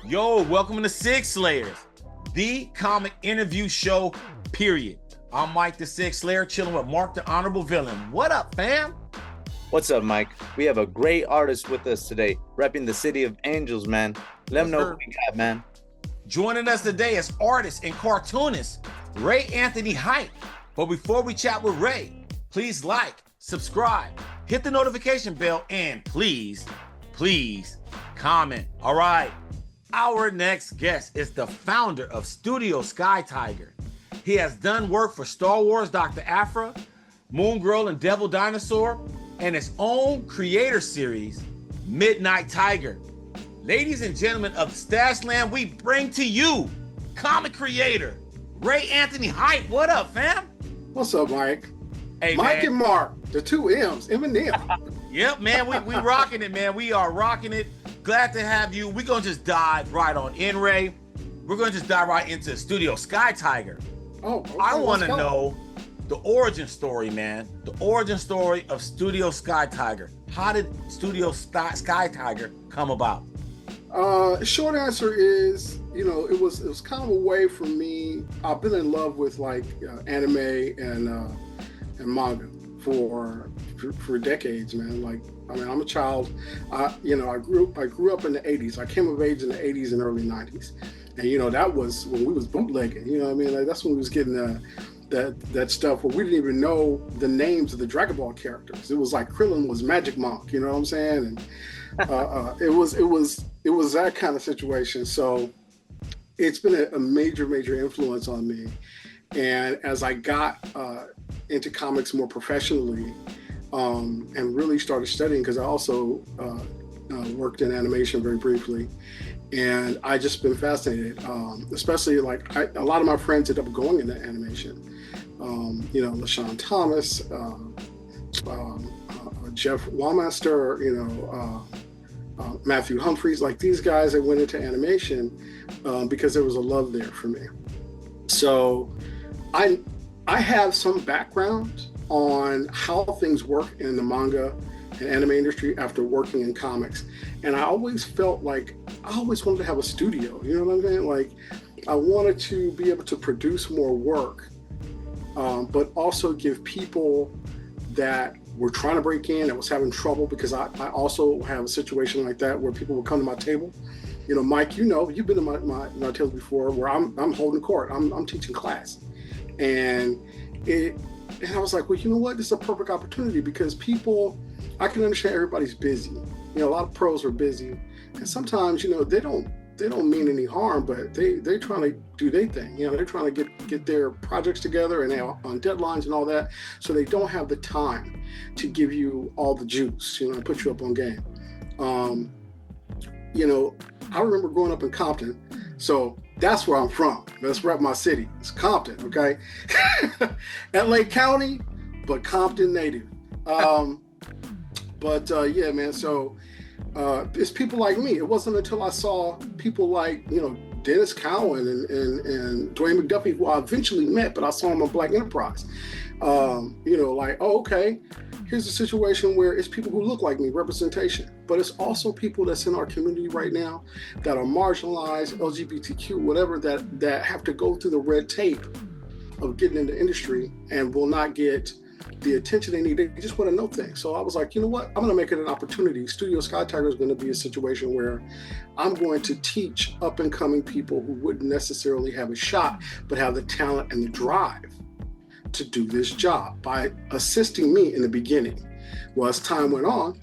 Yo, welcome to Six Slayers, the comic interview show, period. I'm Mike the Six Slayer, chilling with Mark the Honorable Villain. What up, fam? What's up, Mike? We have a great artist with us today, repping the City of Angels, man. Let them know who we got, man. Joining us today is artist and cartoonist Ray Anthony Height. But before we chat with Ray, please like, subscribe, hit the notification bell, and please comment. All right. Our next guest is the founder of Studio Sky Tiger. He has done work for Star Wars Dr. Aphra, Moon Girl and Devil Dinosaur, and his own creator series, Midnight Tiger. Ladies and gentlemen of Stashland, we bring to you comic creator Ray Anthony Height. What up, fam? What's up, Mike? Hey, Mike man. And Mark, the two M's, Eminem. Yep, man, we rocking it, man. We are rocking it. Glad to have you. We're going to just dive right on in, Ray. We're going to just dive right into Studio Sky Tiger. Oh, okay, I want to know the origin story, man. The origin story of Studio Sky Tiger. How did Studio Sky Tiger come about? Short answer is, it was kind of a way for me. I've been in love with like anime and manga for decades, man. Like, I'm a child. I grew up in the 80s. I came of age in the 80s and early 90s. And, that was when we was bootlegging, Like, that's when we was getting that stuff where we didn't even know the names of the Dragon Ball characters. It was like Krillin was Magic Monk, you know what I'm saying? And it was that kind of situation. So it's been a major influence on me. And as I got into comics more professionally, and really started studying, because I also worked in animation very briefly, and I just been fascinated, especially like a lot of my friends ended up going into animation. LaShawn Thomas, Jeff Wallmaster, Matthew Humphreys, like these guys that went into animation because there was a love there for me. So I have some background on how things work in the manga and anime industry after working in comics. And I always felt like I always wanted to have a studio, you know what I'm saying? Like, I wanted to be able to produce more work, but also give people that were trying to break in, that was having trouble, because I also have a situation like that where people would come to my table. Mike, you've been to my table before, where I'm holding court, I'm teaching class. And I was like, well, you know what? This is a perfect opportunity, because people, I can understand everybody's busy. A lot of pros are busy, and sometimes, they don't mean any harm, but they're trying to do their thing. They're trying to get their projects together, and they're on deadlines and all that. So they don't have the time to give you all the juice, put you up on game. I remember growing up in Compton, so that's where I'm from. Let's rep my city. It's Compton, okay? LA County, but Compton native. Yeah, man. So it's people like me. It wasn't until I saw people like, Dennis Cowan and Dwayne McDuffie, who I eventually met, but I saw him on Black Enterprise. Like, oh, okay, here's a situation where it's people who look like me, representation, but it's also people that's in our community right now that are marginalized, LGBTQ, whatever, that have to go through the red tape of getting into industry and will not get the attention they need. They just want to know things. So I was like, you know what? I'm going to make it an opportunity. Studio Sky Tiger is going to be a situation where I'm going to teach up and coming people who wouldn't necessarily have a shot, but have the talent and the drive to do this job by assisting me in the beginning. Well, as time went on,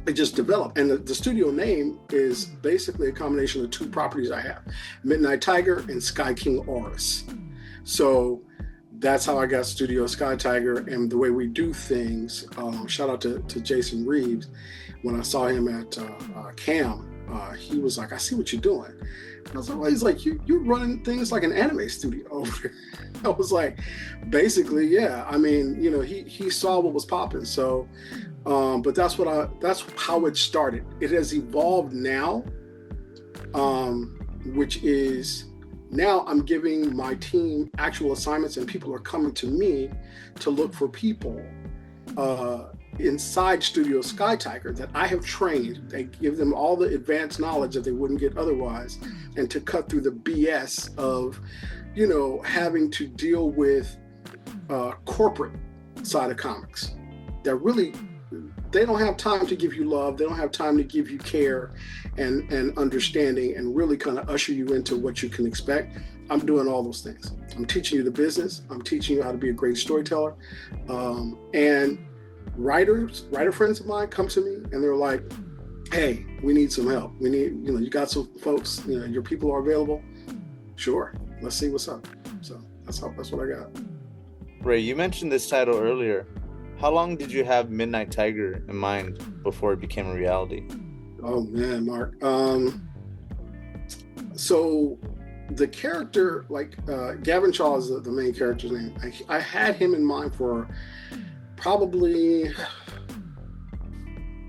it just developed. And the studio name is basically a combination of two properties I have, Midnight Tiger and Sky King Aurus. So that's how I got Studio Sky Tiger, and the way we do things. Shout out to Jason Reeves. When I saw him at CAM, he was like, I see what you're doing. I was like, well, he's like, you're running things like an anime studio over here. I was like, basically, yeah. I mean, he saw what was popping. So, but that's how it started. It has evolved now, which is, now I'm giving my team actual assignments, and people are coming to me to look for people inside Studio Sky Tiger that I have trained. They give them all the advanced knowledge that they wouldn't get otherwise, and to cut through the BS of, you know, having to deal with corporate side of comics that really, they don't have time to give you love. They don't have time to give you care and understanding and really kind of usher you into what you can expect. I'm doing all those things. I'm teaching you the business. I'm teaching you how to be a great storyteller. And writer friends of mine come to me and they're like, hey, we need some help. We need, you know, you got some folks, you know, your people are available. Sure. Let's see what's up. So that's what I got. Ray, you mentioned this title earlier. How long did you have Midnight Tiger in mind before it became a reality? Oh man, Mark. So the character, like Gavin Shaw is the main character's name. I had him in mind for probably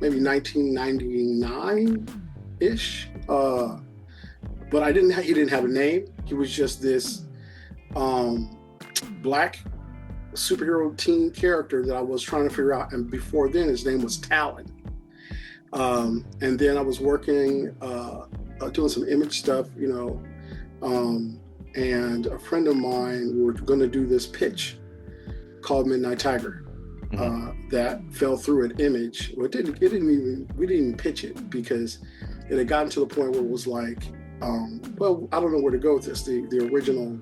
maybe 1999-ish. But he didn't have a name. He was just this black superhero teen character that I was trying to figure out. And before then, his name was Talon. And then I was working, doing some image stuff, you know, and a friend of mine, we were going to do this pitch called Midnight Tiger. That fell through at Image. Well, we didn't even pitch it because it had gotten to the point where it was like, well, I don't know where to go with this. The original,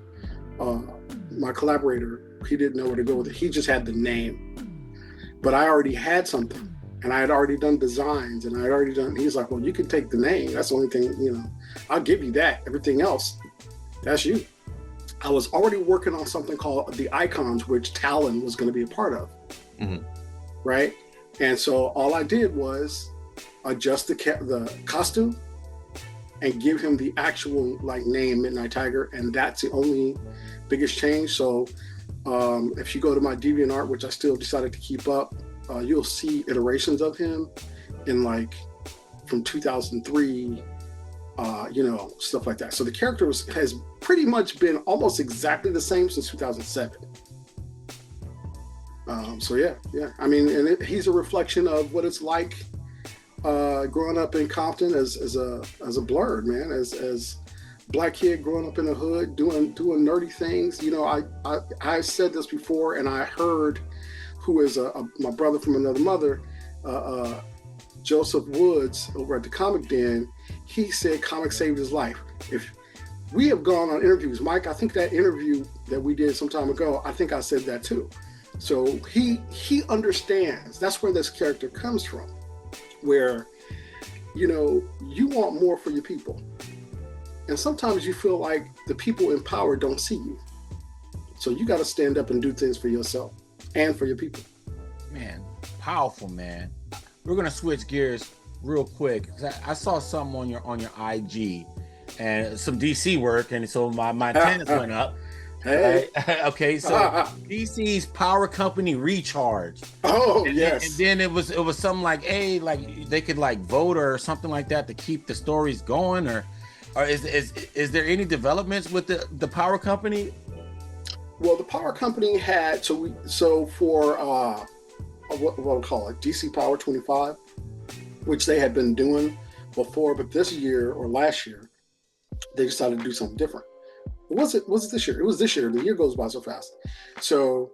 my collaborator, he didn't know where to go with it. He just had the name, but I already had something, and I had already done designs, and I had already done. He's like, well, you can take the name. That's the only thing, you know. I'll give you that. Everything else, that's you. I was already working on something called the Icons, which Talon was going to be a part of. Right, and so all I did was adjust the costume and give him the actual like name Midnight Tiger, and that's the only biggest change. So if you go to my DeviantArt, which I still decided to keep up, you'll see iterations of him in like from 2003, you know, stuff like that. So the character has pretty much been almost exactly the same since 2007. So yeah. I mean, and he's a reflection of what it's like growing up in Compton as a blurred man, as black kid growing up in the hood, doing nerdy things. You know, I said this before, and I heard who is my brother from another mother, Joseph Woods over at the Comic Den. He said comics saved his life. If we have gone on interviews, Mike, I think that interview that we did some time ago, I think I said that too. So he understands. That's where this character comes from, where, you know, you want more for your people. And sometimes you feel like the people in power don't see you. So you got to stand up and do things for yourself and for your people. Man, powerful, man. We're going to switch gears real quick. I saw something on your IG and some DC work. And so my antennas went up. Hey. Okay, so DC's power company recharged. Oh, and yes. And then it was something like, hey, like they could like vote or something like that to keep the stories going, or is there any developments with the power company? Well, the power company had so for what we'll call it, DC Power 25, which they had been doing before, but this year or last year they decided to do something different. Was it this year? It was this year. The year goes by so fast. So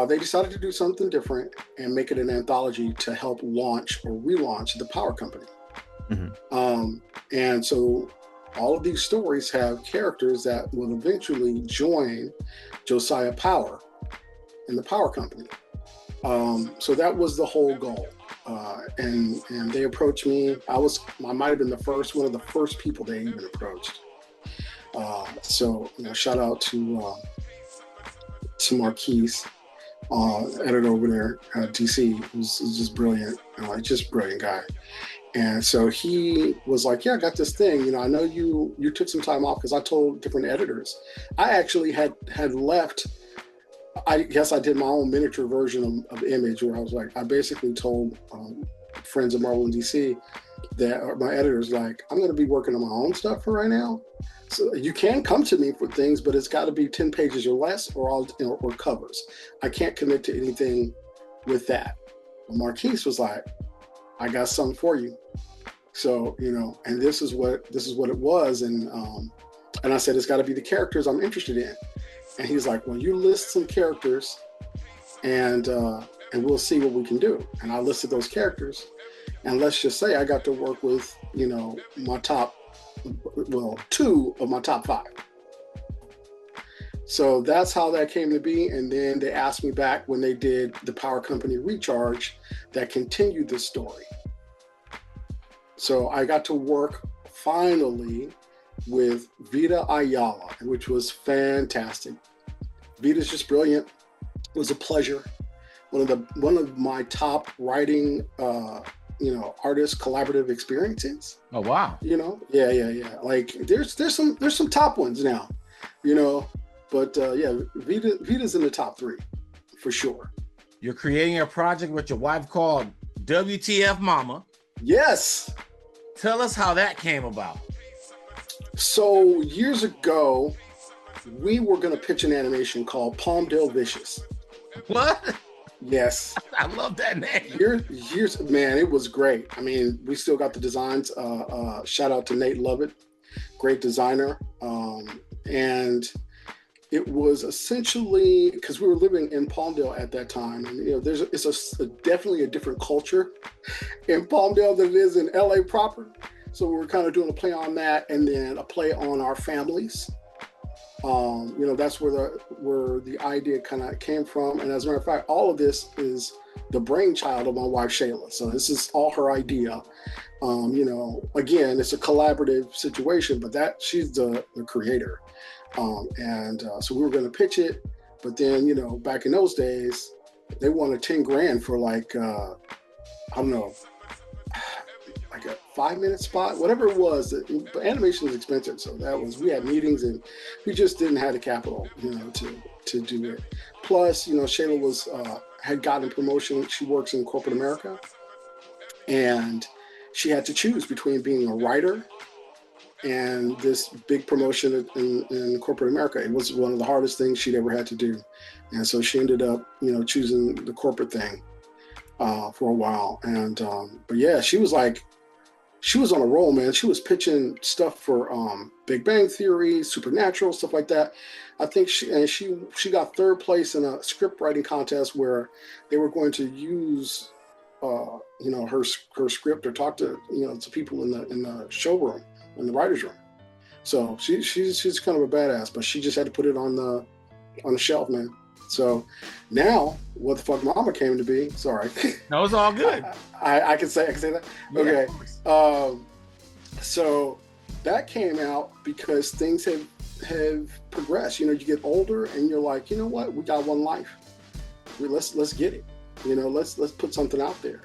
they decided to do something different and make it an anthology to help launch or relaunch the Power Company. And so all of these stories have characters that will eventually join Josiah Power in the Power Company. So that was the whole goal. And they approached me. I might have been one of the first people they even approached. So, you know, shout out to Marquise, editor over there at DC, who's just brilliant, just brilliant guy. And so he was like, yeah, I got this thing. You know, I know you took some time off, because I told different editors. I actually had left. I guess I did my own miniature version of Image, where I was like, I basically told friends of Marvel and DC that my editor's like, I'm going to be working on my own stuff for right now. So you can come to me for things, but it's got to be 10 pages or less, or covers. I can't commit to anything with that. Marquise was like, I got something for you. So, and this is what it was. And I said, it's got to be the characters I'm interested in. And he's like, well, you list some characters and we'll see what we can do. And I listed those characters. And let's just say I got to work with, my top, well, 2 of my top 5. So that's how that came to be. And then they asked me back when they did the Power Company Recharge that continued the story. So I got to work finally with Vita Ayala, which was fantastic. Vita's just brilliant. It was a pleasure. One of my top writing, artist collaborative experiences. Oh wow. Yeah. Like there's some top ones now, but Vita's in the top 3 for sure. You're creating a project with your wife called WTF Mama. Yes. Tell us how that came about. So years ago, we were going to pitch an animation called Palmdale Vicious. What? Yes. I love that name. Years, man, it was great. I mean, we still got the designs. Shout out to Nate Lovett, great designer. And it was essentially, because we were living in Palmdale at that time, and it's definitely a different culture in Palmdale than it is in LA proper. So we were kind of doing a play on that, and then a play on our families. That's where the idea kind of came from. And as a matter of fact, all of this is the brainchild of my wife Shayla. So this is all her idea. Again, it's a collaborative situation, but she's the creator. So we were going to pitch it, but then, back in those days, they wanted 10 grand for like, I don't know, like a 5-minute spot, whatever it was. But animation is expensive. So we had meetings and we just didn't have the capital, to do it. Plus, Shayla had gotten a promotion. She works in corporate America, and she had to choose between being a writer and this big promotion in corporate America. It was one of the hardest things she'd ever had to do. And so she ended up, choosing the corporate thing for a while. And, but yeah, she was on a roll, man. She was pitching stuff for Big Bang Theory, Supernatural, stuff like that. I think she got 3rd place in a script writing contest where they were going to use, her script or talk to, to people in the showroom, in the writer's room. So she's kind of a badass, but she just had to put it on the shelf, man. So now What the Fuck Mama came to be. Sorry. No, it's all good. I can say that. Yeah, okay. So that came out because things have progressed. You get older and you're like, you know what? We got one life. Let's get it. Let's put something out there.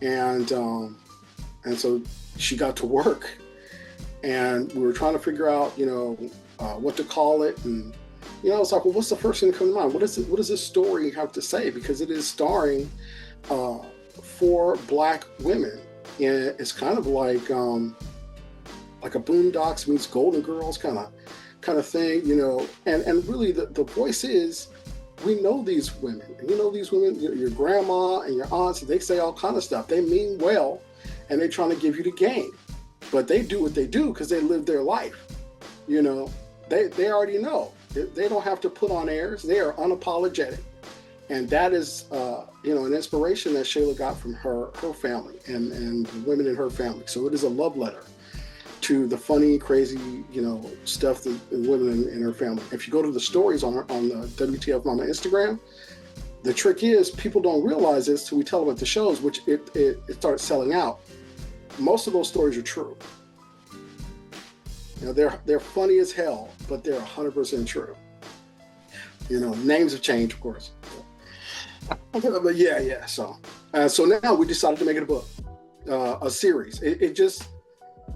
And so she got to work. And we were trying to figure out, what to call it. And, it's like, well, what's the first thing that comes to mind? What does this story have to say? Because it is starring 4 Black women. And it's kind of like a Boondocks meets Golden Girls kind of thing, And really the voice is, we know these women. These women, your grandma and your aunts, they say all kind of stuff. They mean well, and they're trying to give you the game. But they do what they do because they live their life. They already know. They don't have to put on airs. They are unapologetic. And that is, an inspiration that Shayla got from her family and the women in her family. So it is a love letter to the funny, crazy, stuff that the women in her family. If you go to the stories on the WTF Mama Instagram, the trick is people don't realize this till we tell them at the shows, which it starts selling out. Most of those stories are true. They're funny as hell, but they're 100% true. Names have changed, of course. But yeah. So now we decided to make it a book, a series. It just,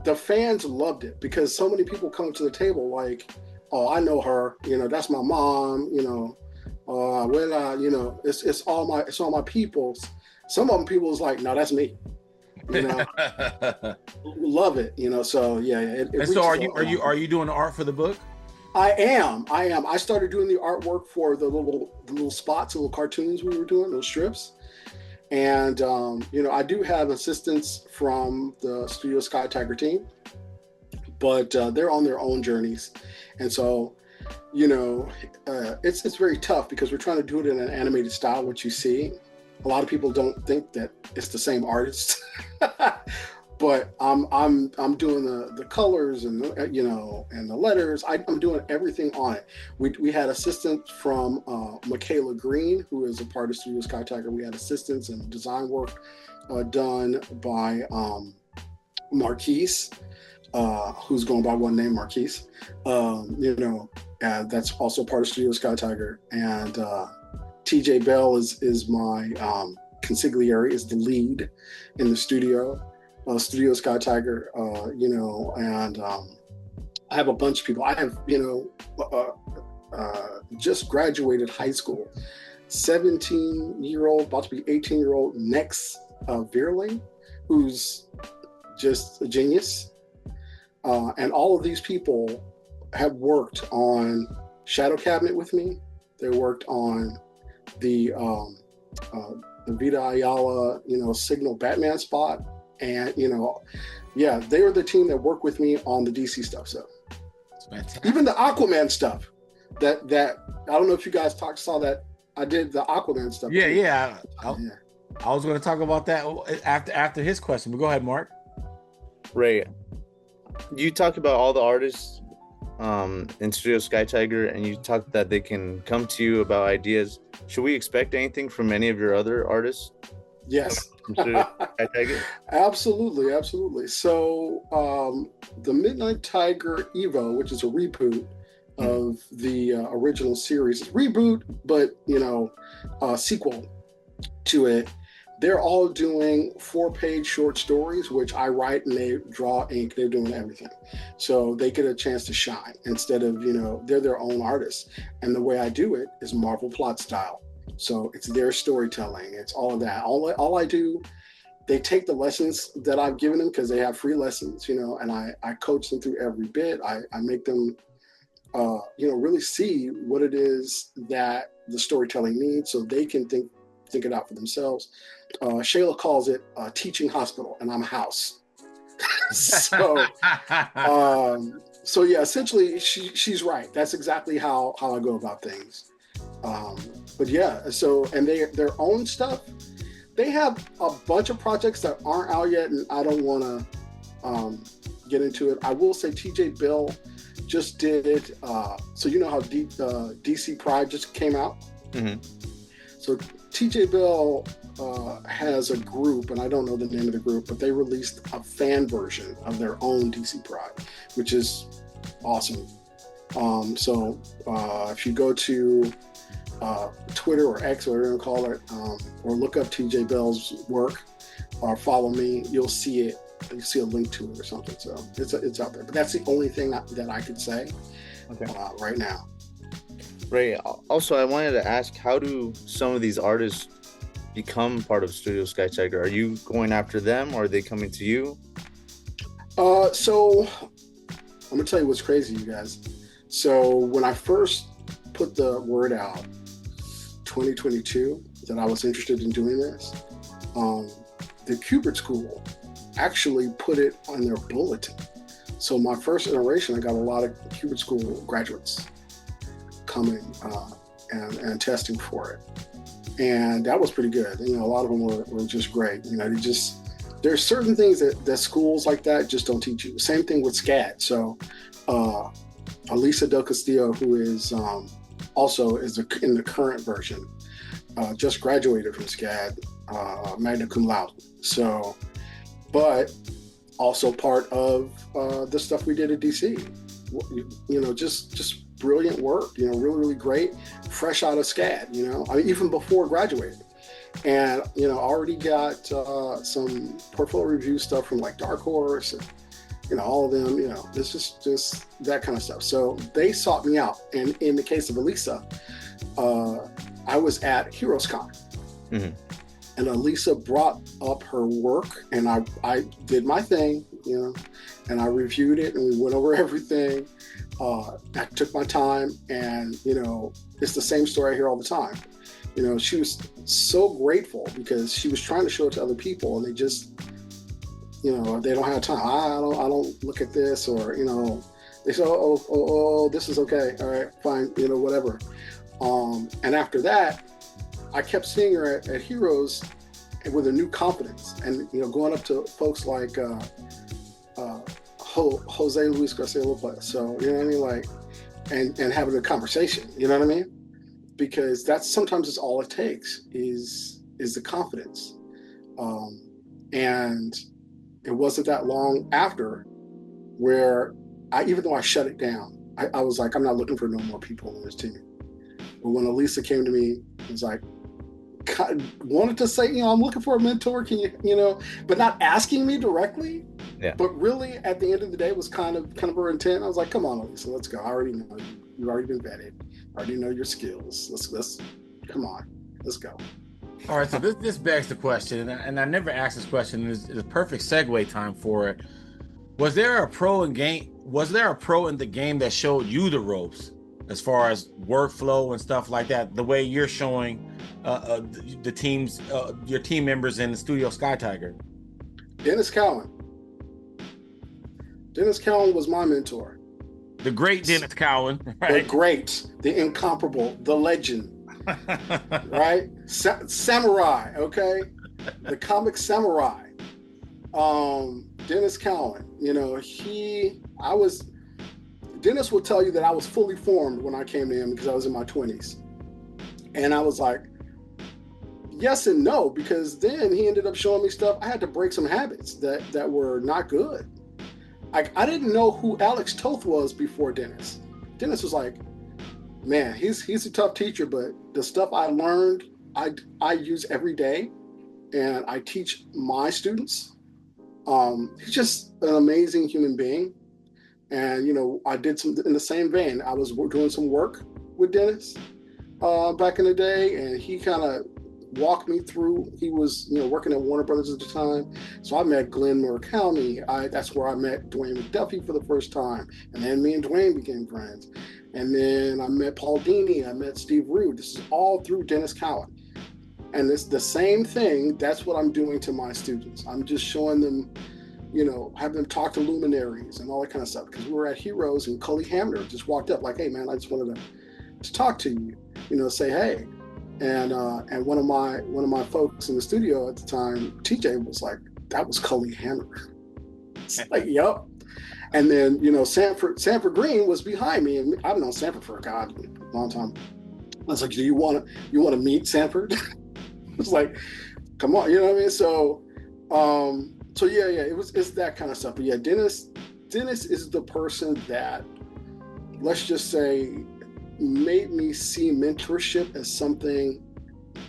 the fans loved it because so many people come to the table like, oh, I know her. That's my mom. It's all my peoples. Some of them people is like, no, that's me. Love it. So yeah. And so are you doing the art for the book? I am. I started doing the artwork for the little spots, little cartoons we were doing, those strips. And I do have assistants from the Studio Sky Tiger team, but they're on their own journeys. And so, it's very tough because we're trying to do it in an animated style, which you see. A lot of people don't think that it's the same artist. But I'm doing the colors and and the letters. I'm doing everything on it. We had assistants from Michaela Green, who is a part of Studio Sky Tiger. We had assistants and design work done by Marquise, who's going by one name, Marquise. That's also part of Studio Sky Tiger. And TJ Bell is my consigliere, is the lead in the studio. Studio Sky Tiger, and I have a bunch of people. I have, just graduated high school, 17-year-old, about to be 18-year-old Nex Veerling, who's just a genius. And all of these people have worked on Shadow Cabinet with me. They worked on the Vita Ayala, Signal Batman spot. And, they were the team that worked with me on the DC stuff. So even the Aquaman stuff that I don't know if you guys saw that I did the Aquaman stuff. Yeah. I was going to talk about that after his question, but go ahead, Mark. Ray, you talked about all the artists in Studio Sky Tiger, and you talked that they can come to you about ideas. Should we expect anything from any of your other artists? Yes. Absolutely. So the Midnight Tiger Evo, which is a reboot of the original series, reboot, but sequel to it. They're all doing 4-page short stories, which I write and they draw ink. They're doing everything. So they get a chance to shine instead of, they're their own artists. And the way I do it is Marvel plot style. So it's their storytelling. It's all of that. All I do, they take the lessons that I've given them because they have free lessons, and I coach them through every bit. I make them, really see what it is that the storytelling needs so they can think it out for themselves. Shayla calls it a teaching hospital, and I'm a house. So yeah, essentially she's right. That's exactly how I go about things. But yeah, so, and their own stuff, they have a bunch of projects that aren't out yet, and I don't want to get into it. I will say TJ Bell just did, so you know how DC Pride just came out? Mm-hmm. So TJ Bell has a group, and I don't know the name of the group, but they released a fan version of their own DC Pride, which is awesome. So if you go to Twitter or X, or whatever you call it, or look up TJ Bell's work, or follow me, you'll see it. You see a link to it or something. So it's out there. But that's the only thing that I could say right now. Ray, also I wanted to ask, how do some of these artists become part of Studio Sky Tiger? Are you going after them, or are they coming to you? So I'm gonna tell you what's crazy, you guys. So when I first put the word out 2022 that I was interested in doing this, the Kubert School actually put it on their bulletin. So my first iteration, I got a lot of Kubert School graduates coming and testing for it, and that was pretty good. A lot of them were just great. There's certain things that schools like that just don't teach you. Same thing with SCAD. So Elisa Del Castillo, who is also in the current version, just graduated from SCAD, magna cum laude. So, but also part of the stuff we did at DC. Just brilliant work. Really, really great, fresh out of SCAD. Even before graduating, and already got some portfolio review stuff from like Dark Horse and all of them. This is just that kind of stuff. So they sought me out, and in the case of Elisa, I was at HeroesCon, mm-hmm. and Elisa brought up her work, and I did my thing, and I reviewed it, and we went over everything. I took my time, and it's the same story I hear all the time. You know, she was so grateful because she was trying to show it to other people, and they just, you know, they don't have time. I don't look at this, or, you know, they say, oh, this is okay. All right, fine, you know, whatever. And after that, I kept seeing her at Heroes with a new confidence, and, you know, going up to folks like Jose Luis Garcia Lopez. So, you know what I mean? Like, and having a conversation, you know what I mean? Because that's sometimes it's all it takes is the confidence. And it wasn't that long after where even though I shut it down, I was like, I'm not looking for no more people on this team. But when Elisa came to me, it was like, wanted to say, you know, I'm looking for a mentor. Can you know, but not asking me directly. Yeah. But really, at the end of the day, it was kind of her intent. I was like, come on, Elisa, let's go. I already know you. You've already been vetted. I already know your skills. Let's come on, let's go. All right, so this begs the question, and I never asked this question. It's a perfect segue time for it. Was there a pro in the game that showed you the ropes as far as workflow and stuff like that, the way you're showing the teams, your team members in the Studio Sky Tiger? Dennis Cowan. Dennis Cowan was my mentor. The great Dennis Cowan, right? The great, the incomparable, the legend, right? Samurai, okay? The comic samurai. Dennis Cowan, you know, Dennis will tell you that I was fully formed when I came to him because I was in my 20s. And I was like, yes and no, because then he ended up showing me stuff. I had to break some habits that were not good. I didn't know who Alex Toth was before Dennis. Dennis was like, man, he's a tough teacher, but the stuff I learned, I use every day, and I teach my students. He's just an amazing human being. And, you know, I did some in the same vein. I was doing some work with Dennis back in the day, and he kind of walked me through. He was, you know, working at Warner Brothers at the time. So I met Glenn Murakami. That's where I met Dwayne McDuffie for the first time. And then me and Dwayne became friends. And then I met Paul Dini. I met Steve Rude. This is all through Dennis Cowan. And it's the same thing. That's what I'm doing to my students. I'm just showing them, you know, have them talk to luminaries and all that kind of stuff. Because we were at Heroes, and Cully Hamner just walked up like, hey, man, I just wanted to talk to you, you know, say, hey. And one of my folks in the studio at the time, TJ, was like, that was Cully Hamner. It's like, yep. And then, you know, Sanford Green was behind me, and I've known Sanford for a long time. I was like, do you want to meet Sanford? It's like, come on, you know what I mean? So yeah, it's that kind of stuff. But yeah, Dennis is the person that, let's just say, made me see mentorship as something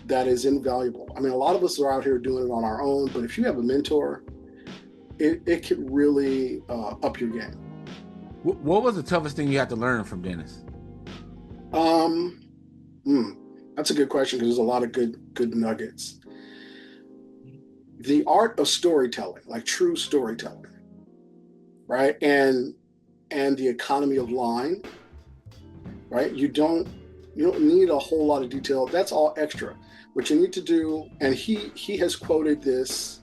that is invaluable. I mean, a lot of us are out here doing it on our own, but if you have a mentor, it could really up your game. What was the toughest thing you had to learn from Dennis? That's a good question, because there's a lot of good nuggets. The art of storytelling, like true storytelling, right? And the economy of line, right? You don't need a whole lot of detail. That's all extra. What you need to do, and he has quoted this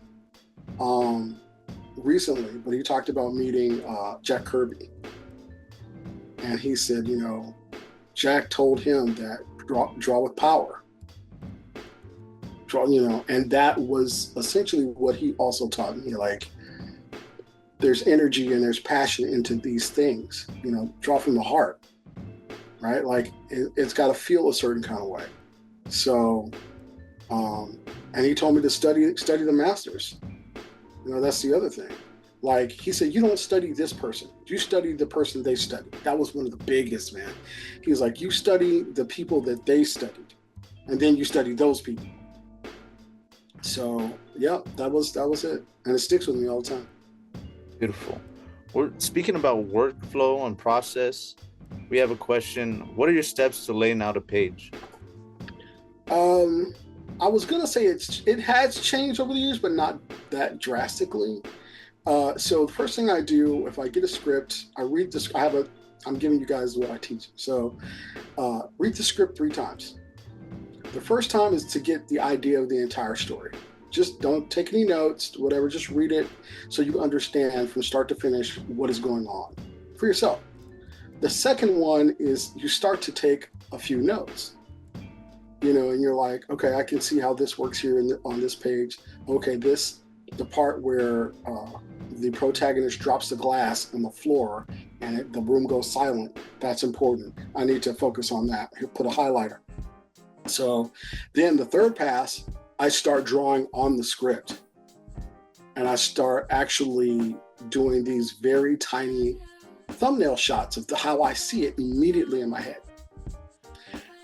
recently, but he talked about meeting Jack Kirby. And he said, you know, Jack told him that draw with power. You know, and that was essentially what he also taught me. Like, there's energy and there's passion into these things, you know, draw from the heart, right? Like, it's got to feel a certain kind of way. So, and he told me to study the masters. You know, that's the other thing. Like, he said, you don't study this person. You study the person they studied. That was one of the biggest, man. He was like, you study the people that they studied, and then you study those people. So, yeah, that was it. And it sticks with me all the time. Beautiful. We're speaking about workflow and process. We have a question. What are your steps to laying out a page? I was going to say it has changed over the years, but not that drastically. So the first thing I do, if I get a script, I read this. I'm giving you guys what I teach. So read the script 3 times. The first time is to get the idea of the entire story. Just don't take any notes, whatever, just read it so you understand from start to finish what is going on for yourself. The second one is you start to take a few notes, and you're like, okay, I can see how this works here on this page. Okay, the part where the protagonist drops the glass on the floor and the room goes silent, that's important. I need to focus on that. Here, put a highlighter. So then the third pass, I start drawing on the script, and I start actually doing these very tiny thumbnail shots of how I see it immediately in my head.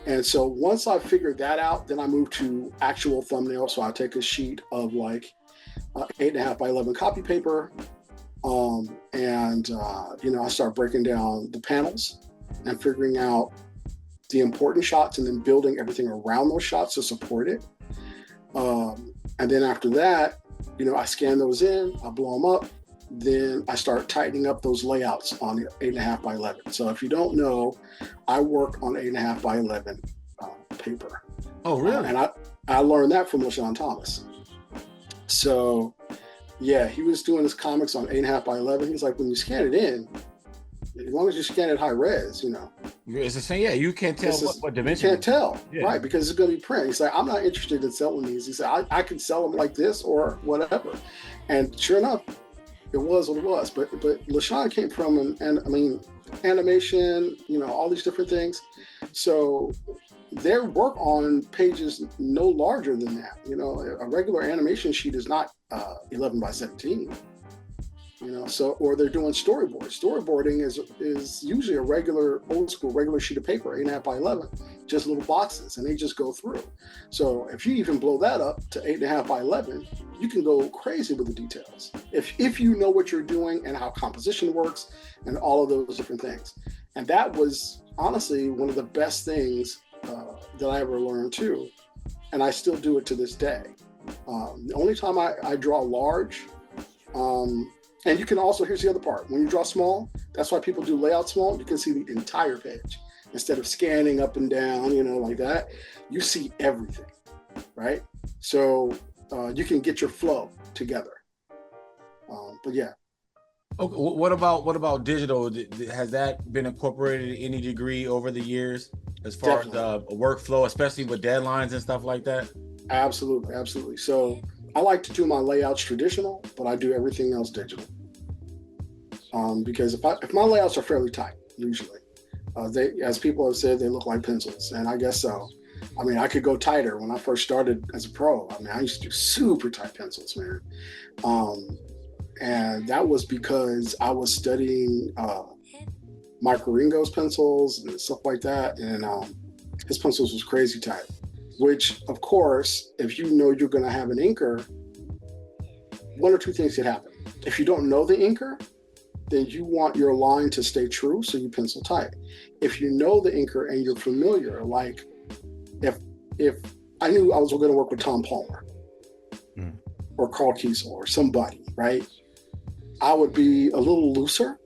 And so once I figured that out, then I move to actual thumbnail. So I take a sheet of like 8.5 by 11 copy paper, I start breaking down the panels and figuring out the important shots, and then building everything around those shots to support it. And then after that, I scan those in, I blow them up, then I start tightening up those layouts on the 8.5 by 11. So if you don't know, I work on 8.5 by 11 paper. Oh, really? And I learned that from LaShawn Thomas. So yeah, he was doing his comics on 8.5 by 11. He's like, when you scan it in, as long as you scan it high res, It's the same. Yeah, you can't tell what dimension. You can't tell, right? Because it's going to be print. He's like, I'm not interested in selling these. He said, I can sell them like this or whatever. And sure enough, it was what it was. But LaShawn came from animation, all these different things. So their work on pages no larger than that. A regular animation sheet is not 11 by 17. Or they're doing storyboards. Storyboarding is usually a old school sheet of paper, 8.5 by 11, just little boxes, and they just go through. So if you even blow that up to 8.5 by 11, you can go crazy with the details. If you know what you're doing and how composition works and all of those different things. And that was honestly one of the best things that I ever learned too. And I still do it to this day. The only time I draw large, and you can also, here's the other part. When you draw small, that's why people do layout small. You can see the entire page. Instead of scanning up and down, like that, you see everything, right? So you can get your flow together. But yeah. Okay, what about digital? Has that been incorporated to any degree over the years as far as the workflow, especially with deadlines and stuff like that? Absolutely. So I like to do my layouts traditional, but I do everything else digital. Because if my layouts are fairly tight, usually, they, as people have said, they look like pencils, and I guess so. I could go tighter. When I first started as a pro, I used to do super tight pencils, man. And that was because I was studying Mike Wieringo's pencils and stuff like that, and his pencils was crazy tight. Which, of course, if you know you're going to have an inker, one or two things could happen. If you don't know the inker, then you want your line to stay true, so you pencil tight. If you know the inker and you're familiar, like if I knew I was going to work with Tom Palmer or Carl Kiesel or somebody, right? I would be a little looser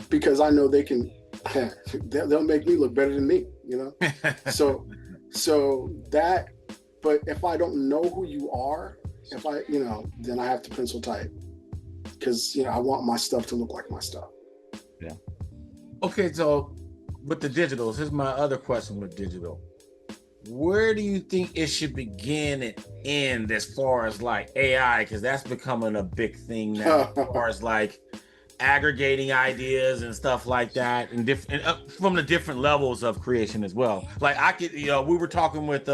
because I know they can, they'll make me look better than me, So that, but if I don't know who you are, then I have to pencil tight because, I want my stuff to look like my stuff. Yeah. Okay. So with the digitals, here's my other question with digital. Where do you think it should begin and end as far as like AI? Because that's becoming a big thing now, as far as like aggregating ideas and stuff like that, and different from the different levels of creation as well. Like we were talking with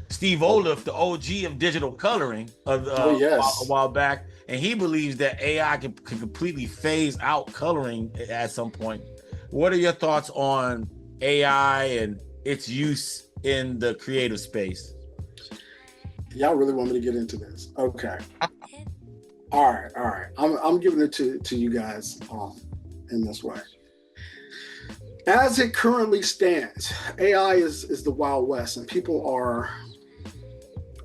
Steve Olaf, the OG of digital coloring, a while back, and he believes that AI can completely phase out coloring at some point. What are your thoughts on AI and its use in the creative space? Y'all really want me to get into this? Okay. All right. I'm giving it to you guys in this way. As it currently stands, AI is the Wild West, and people are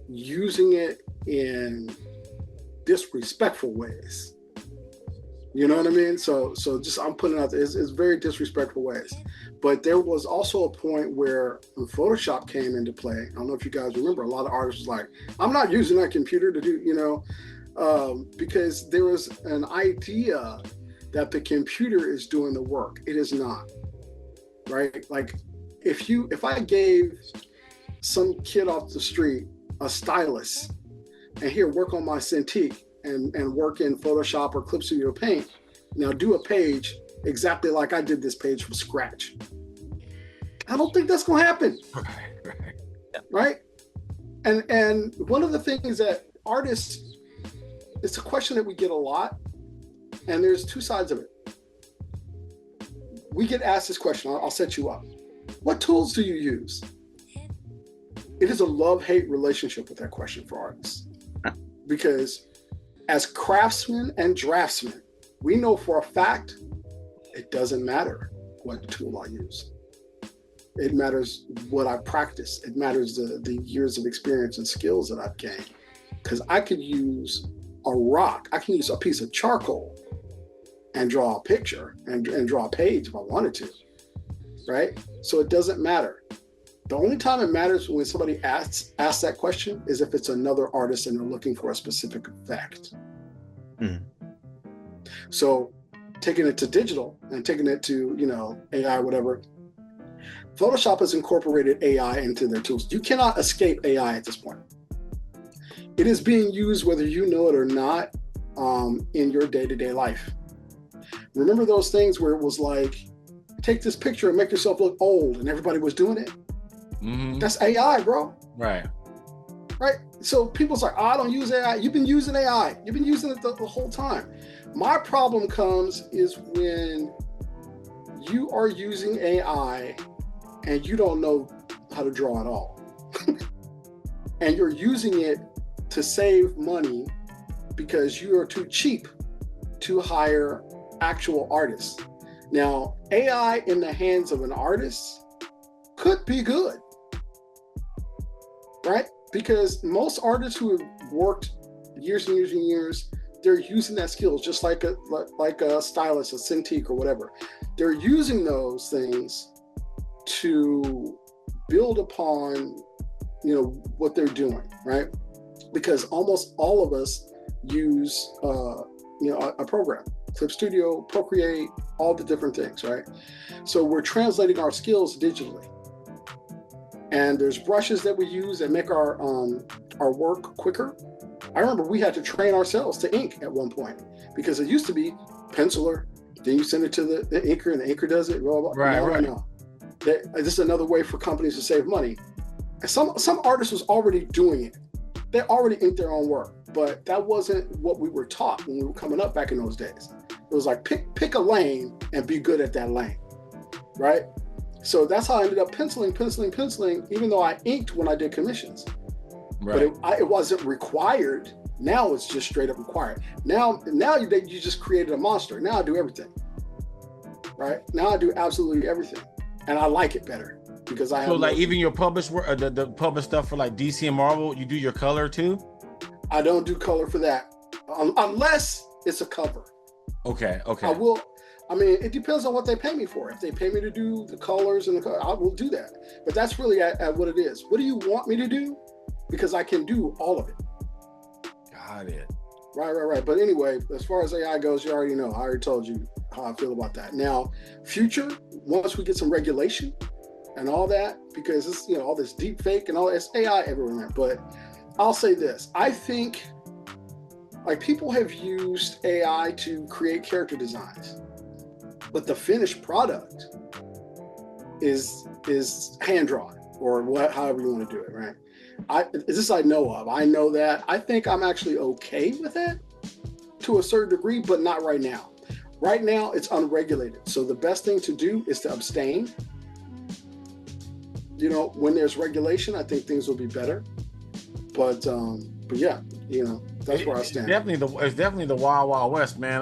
using it in disrespectful ways. You know what I mean? So just I'm putting it out there. It's very disrespectful ways. But there was also a point where when Photoshop came into play. I don't know if you guys remember. A lot of artists was like, "I'm not using that computer to do," because there was an idea that the computer is doing the work. It is not, right? Like if I gave some kid off the street a stylus and here work on my Cintiq and work in Photoshop or Clip Studio Paint. Now do a page exactly like I did this page from scratch. I don't think that's gonna happen. Right? And one of the things that artists, it's a question that we get a lot, and there's two sides of it. We get asked this question, I'll set you up. What tools do you use? It is a love-hate relationship with that question for artists. Because as craftsmen and draftsmen, we know for a fact it doesn't matter what tool I use. It matters what I practice. It matters the years of experience and skills that I've gained. Because I could use a rock, I can use a piece of charcoal and draw a picture and draw a page if I wanted to, right? So it doesn't matter. The only time it matters when somebody asks that question is if it's another artist and they're looking for a specific effect. Mm. So taking it to digital and taking it to, AI, whatever, Photoshop has incorporated AI into their tools. You cannot escape AI at this point. It is being used whether you know it or not in your day-to-day life. Remember those things where it was like, take this picture and make yourself look old and everybody was doing it? Mm-hmm. That's AI, bro. Right. So people's like, I don't use AI. You've been using AI. You've been using it the whole time. My problem comes is when you are using AI and you don't know how to draw at all. And you're using it to save money because you are too cheap to hire actual artists. Now, AI in the hands of an artist could be good, right? Because most artists who have worked years and years and years, they're using that skills just like a stylist, a Cintiq or whatever. They're using those things to build upon, what they're doing, right? Because almost all of us use, a program, Clip Studio, Procreate, all the different things, right? So we're translating our skills digitally. And there's brushes that we use that make our work quicker. I remember we had to train ourselves to ink at one point because it used to be penciler, then you send it to the inker and the inker does it. Blah, blah, blah. Right. No. This is another way for companies to save money. And some artists was already doing it. They already inked their own work, but that wasn't what we were taught when we were coming up back in those days. It was like pick a lane and be good at that lane, right? So that's how I ended up penciling, even though I inked when I did commissions. Right. But it wasn't required. Now it's just straight up required. Now you just created a monster. Now I do everything, right? Now I do absolutely everything. And I like it better because I have. So even your published work, the published stuff for like DC and Marvel, you do your color too? I don't do color for that unless it's a cover. Okay. I will. I mean, it depends on what they pay me for. If they pay me to do the colors and the color, I will do that. But that's really at what it is. What do you want me to do? Because I can do all of it. Got it. Right. But anyway, as far as AI goes, you already know. I already told you how I feel about that. Now, future, once we get some regulation and all that, because it's, all this deep fake and all this AI everywhere. But I'll say this. I think people have used AI to create character designs, but the finished product is hand drawn or however you want to do it, right? This I know of. I know that. I think I'm actually okay with that to a certain degree, but not right now. Right now, it's unregulated. So the best thing to do is to abstain. When there's regulation, I think things will be better. But yeah, that's where I stand. It's definitely the Wild Wild West, man.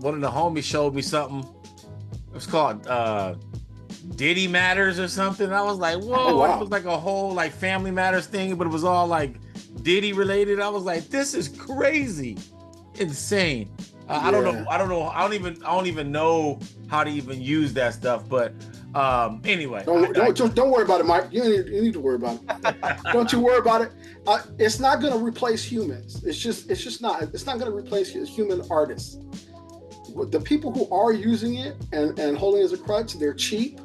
one of the homies showed me something. It was called Diddy Matters or something. I was like, whoa. Oh, wow. It was like a whole Family Matters thing, but it was all Diddy related. I was like, this is crazy. insane. I don't know. Yeah. I don't even know how to even use that stuff. But anyway, Don't worry about it, Mike. You need to worry about it. Don't you worry about it. It's not going to replace humans. It's just not. It's not going to replace human artists. The people who are using it and holding it as a crutch, they're cheap.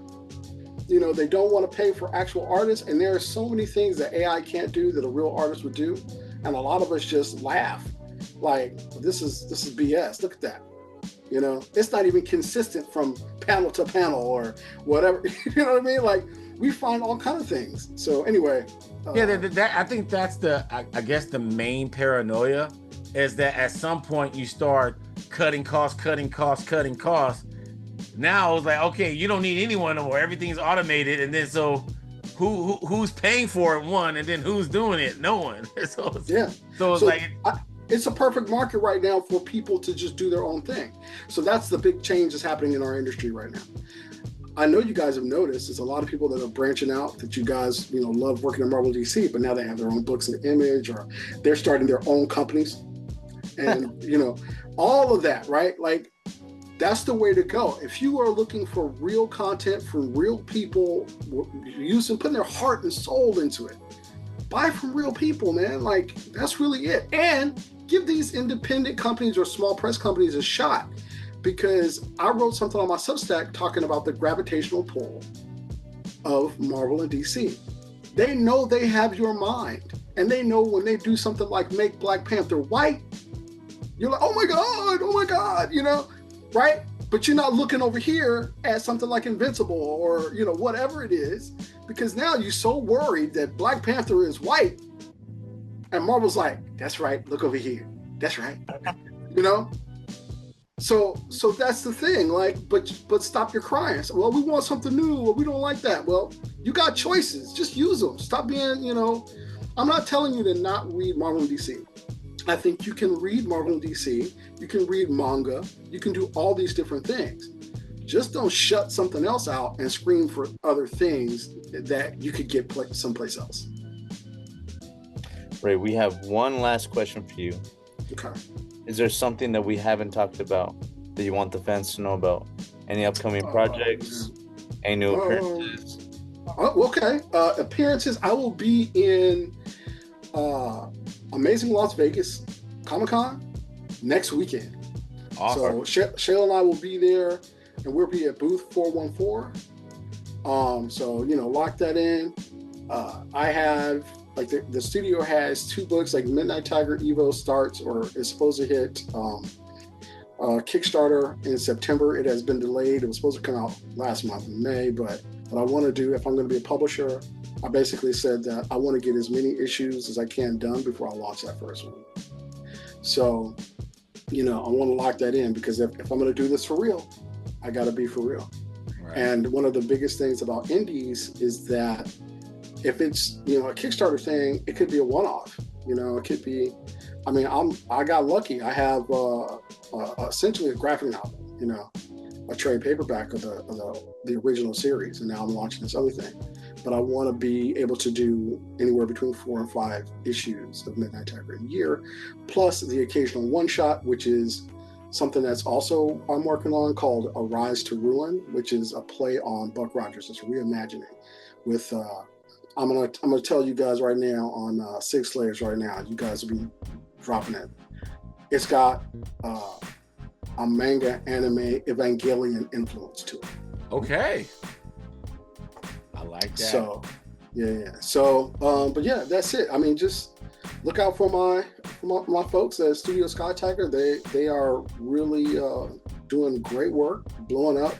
You know, they don't want to pay for actual artists, and there are so many things that AI can't do that a real artist would do, and a lot of us just laugh, like this is BS. Look at that. You know, it's not even consistent from panel to panel or whatever. You know what I mean? Like we find all kinds of things. So anyway, that I think that's I guess the main paranoia is that at some point you start cutting costs. Now it's like, okay, you don't need anyone no more. Everything's automated, and then so who's paying for it? One, and then who's doing it? No one. So it's like it's a perfect market right now for people to just do their own thing. So that's the big change that's happening in our industry right now. I know you guys have noticed there's a lot of people that are branching out that you guys, you know, love working at Marvel DC, but now they have their own books and image, or they're starting their own companies, and you know, all of that, right? Like. That's the way to go. If you are looking for real content from real people, putting their heart and soul into it, buy from real people, man. Like, that's really it. And give these independent companies or small press companies a shot, because I wrote something on my Substack talking about the gravitational pull of Marvel and DC. They know they have your mind, and they know when they do something like make Black Panther white, you're like, oh my God, you know? Right? But you're not looking over here at something like Invincible or, you know, whatever it is, because now you're so worried that Black Panther is white, and Marvel's like, that's right, look over here. That's right. You know? So that's the thing. Like, but stop your crying. So, well, we want something new, or we don't like that. Well, you got choices. Just use them. Stop being, you know, I'm not telling you to not read Marvel and DC. I think you can read Marvel and DC, you can read manga, you can do all these different things. Just don't shut something else out and scream for other things that you could get someplace else. Ray, we have one last question for you. Okay. Is there something that we haven't talked about that you want the fans to know about? Any upcoming projects? Any new appearances? Okay. Appearances. I will be in Amazing Las Vegas Comic-Con next weekend. Awesome. So Shayla and I will be there, and we'll be at booth 414. So, you know, lock that in. I have, like, the studio has 2 books, like Midnight Tiger Evo starts, or is supposed to hit Kickstarter in September. It has been delayed. It was supposed to come out last month in May, but what I want to do, if I'm going to be a publisher, I basically said that I want to get as many issues as I can done before I launch that first one. So, you know, I want to lock that in, because if I'm going to do this for real, I got to be for real. Right. And one of the biggest things about indies is that if it's, you know, a Kickstarter thing, it could be a one-off. You know, it could be, I mean, I got lucky. I have essentially a graphic novel, you know, a trade paperback of the original series, and now I'm launching this other thing. But I want to be able to do anywhere between 4 and 5 issues of Midnight Tiger a year, plus the occasional one-shot, which is something that's also I'm working on, called A Rise to Ruin, which is a play on Buck Rogers. It's reimagining with I'm gonna tell you guys right now on Six Layers right now. You guys will be dropping it. It's got a manga anime Evangelion influence to it. Okay. I like that. So, yeah. So, but yeah, that's it. I mean, just look out for my folks at Studio Sky Tiger. They are really doing great work, blowing up.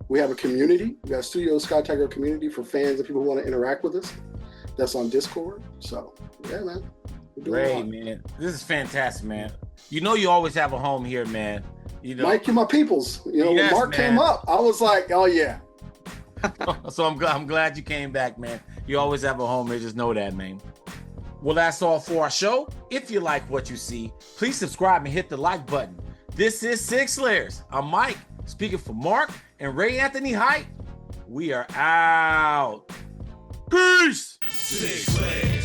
We have a community. We got a Studio Sky Tiger community for fans and people who want to interact with us. That's on Discord. So, yeah, man. Great, man. This is fantastic, man. You know, you always have a home here, man. You know, Mike, you're my peoples. You know, yes, when Mark came up, I was like, oh yeah. So I'm glad you came back, man. You always have a home here. Just know that, man. Well, that's all for our show. If you like what you see, please subscribe and hit the like button. This is Six Layers. I'm Mike, speaking for Mark and Ray Anthony Height. We are out. Peace. Six Layers.